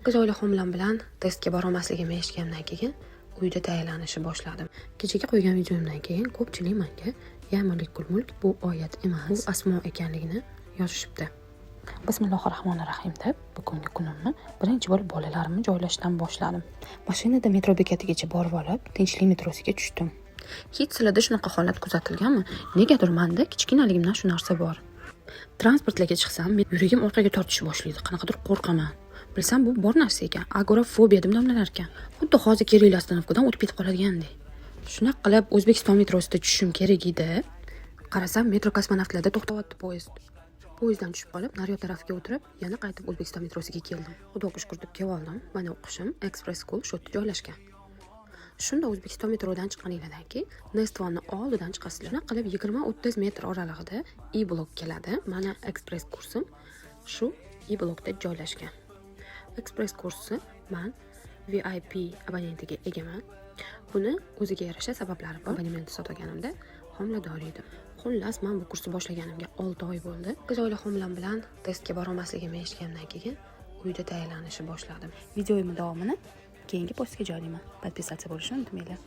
8 oylik homilam bilan testga bora olmasligimni eshitgandan keyin uyda tayyorlanishni boshladim. Kechaga qo'ygan videomdan keyin ko'pchilik menga Ya'mallik mulk bu oyat emas, bu asmo ekanligini yozishibdi. Bismillahirrohmanirrohim deb bugungi kunimni birinchi bo'lib bolalarimni joylashdan boshladim. Mashinada metro bekatigacha borib olib, Tinchlik metrosiga tushdim. Hech sizlarda shunaqa holat kuzatilganmi? Negadir menda kichkinaligimdan shu narsa bor. Transportlarga chiqsam, yuragim orqaga tortishni boshlaydi. Qanaqadir qo'rqaman. Bilsam bu bor narsa ekan. Agorafobiya deb nomlanar ekan. Xuddi hozir Kiril ostanovkadan o'tib ketib qoladigandek. Shunaqa qilib O'zbekiston metrosida tushishim kerak edi. Qarasam, metro kosmonavtlarda to'xtayapti poyezd. Poyezddan tushib qolib, naryot tarafiga o'tirib, yana qaytib O'zbekiston metrosiga keldim. Xudoga shukr deb kelib oldim. Mana o'qishim Express School shu yerda joylashgan. Shunda O'zbekiston metrodan chiqqaningizdan keyin Nestvonni oldidan chiqasizlar. Nima qilib 20-30 metr oralig'ida E-blok keladi. Mana Express kursim shu E-blokda joylashgan. Express kursi men VIP abonentiga egaman. Buni o'ziga yarasha sabablari bor. Abonementni sotganimda homilador edim. Xullas, men bu kursni boshlaganimga 6 oy bo'ldi. 8 oylik homilam bilan testga bora olmasligimni eshitgandan keyin uyda tayyorlanishni boshladim. Videoyimning davomini keyingi postga joylayman. Podpisatsiya bo'lishni unutmanglar.